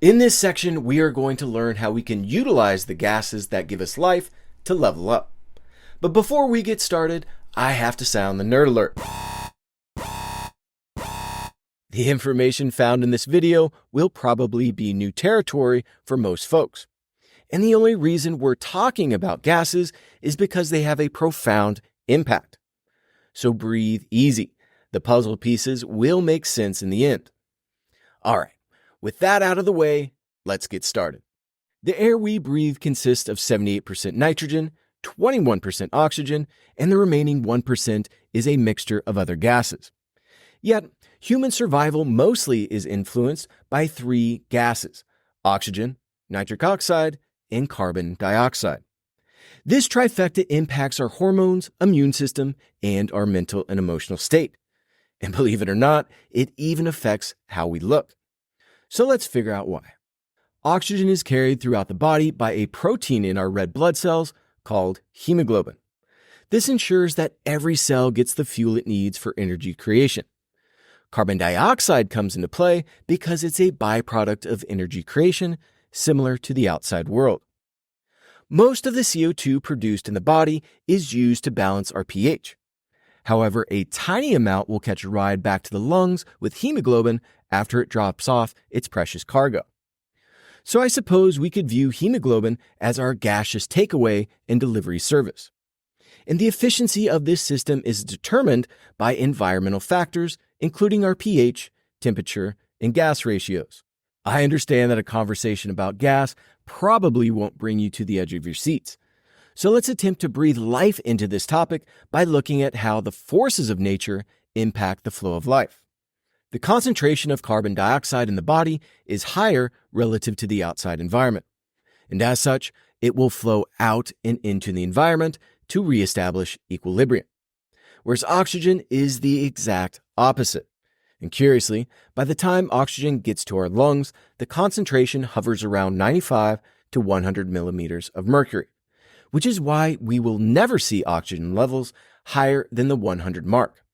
In this section, we are going to learn how we can utilize the gases that give us life to level up. But before we get started, I have to sound the nerd alert. The information found in this video will probably be new territory for most folks. And the only reason we're talking about gases is because they have a profound impact. So breathe easy. The puzzle pieces will make sense in the end. All right, with that out of the way, let's get started. The air we breathe consists of 78% nitrogen, 21% oxygen, and the remaining 1% is a mixture of other gases. Yet, human survival mostly is influenced by three gases: oxygen, nitric oxide, and carbon dioxide. This trifecta impacts our hormones, immune system, and our mental and emotional state. And believe it or not, it even affects how we look. So let's figure out why. Oxygen is carried throughout the body by a protein in our red blood cells called hemoglobin. This ensures that every cell gets the fuel it needs for energy creation. Carbon dioxide comes into play because it's a byproduct of energy creation, similar to the outside world. Most of the CO2 produced in the body is used to balance our pH. However, a tiny amount will catch a ride back to the lungs with hemoglobin after it drops off its precious cargo. So I suppose we could view hemoglobin as our gaseous takeaway and delivery service. And the efficiency of this system is determined by environmental factors, including our pH, temperature, and gas ratios. I understand that a conversation about gas probably won't bring you to the edge of your seats. So let's attempt to breathe life into this topic by looking at how the forces of nature impact the flow of life. The concentration of carbon dioxide in the body is higher relative to the outside environment. And as such, it will flow out and into the environment to reestablish equilibrium. Whereas oxygen is the exact opposite. And curiously, by the time oxygen gets to our lungs, the concentration hovers around 95 to 100 millimeters of mercury, which is why we will never see oxygen levels higher than the 100 mark.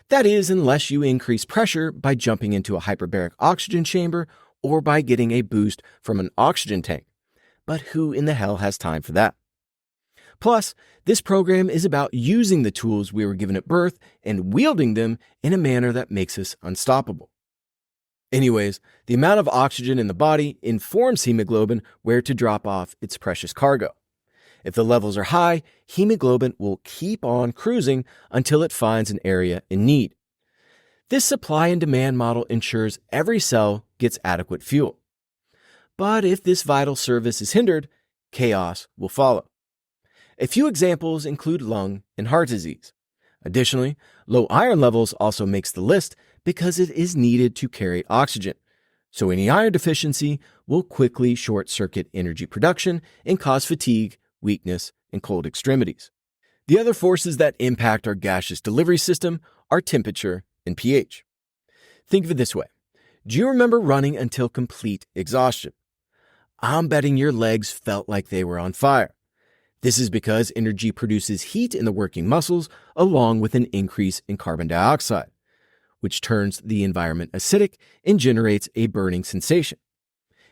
That is, unless you increase pressure by jumping into a hyperbaric oxygen chamber or by getting a boost from an oxygen tank. But who in the hell has time for that? Plus, this program is about using the tools we were given at birth and wielding them in a manner that makes us unstoppable. Anyways, the amount of oxygen in the body informs hemoglobin where to drop off its precious cargo. If the levels are high, hemoglobin will keep on cruising until it finds an area in need. This supply and demand model ensures every cell gets adequate fuel. But if this vital service is hindered, chaos will follow. A few examples include lung and heart disease. Additionally, low iron levels also makes the list because it is needed to carry oxygen. So any iron deficiency will quickly short-circuit energy production and cause fatigue, weakness, and cold extremities. The other forces that impact our gaseous delivery system are temperature and pH. Think of it this way. Do you remember running until complete exhaustion? I'm betting your legs felt like they were on fire. This is because energy produces heat in the working muscles along with an increase in carbon dioxide, which turns the environment acidic and generates a burning sensation.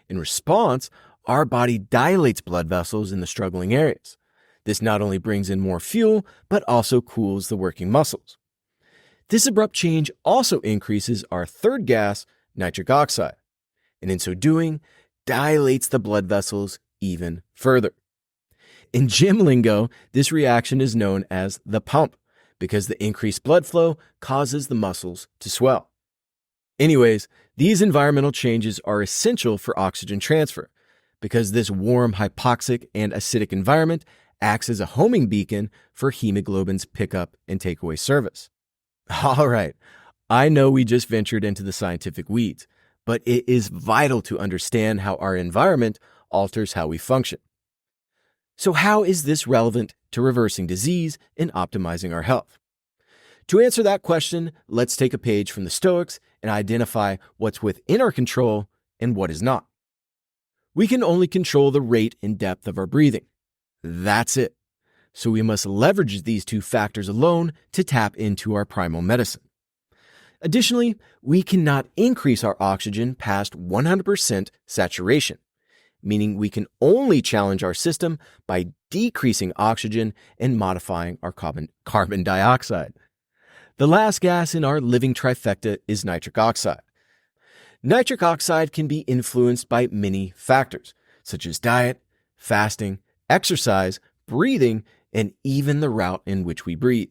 In response, our body dilates blood vessels in the struggling areas. This not only brings in more fuel, but also cools the working muscles. This abrupt change also increases our third gas, nitric oxide, and in so doing, dilates the blood vessels even further. In gym lingo, this reaction is known as the pump because the increased blood flow causes the muscles to swell. Anyways, these environmental changes are essential for oxygen transfer because this warm, hypoxic, and acidic environment acts as a homing beacon for hemoglobin's pickup and takeaway service. All right, I know we just ventured into the scientific weeds, but it is vital to understand how our environment alters how we function. So how is this relevant to reversing disease and optimizing our health? To answer that question, let's take a page from the Stoics and identify what's within our control and what is not. We can only control the rate and depth of our breathing. That's it. So we must leverage these two factors alone to tap into our primal medicine. Additionally, we cannot increase our oxygen past 100% saturation, meaning we can only challenge our system by decreasing oxygen and modifying our carbon dioxide. The last gas in our living trifecta is nitric oxide. Nitric oxide can be influenced by many factors, such as diet, fasting, exercise, breathing, and even the route in which we breathe.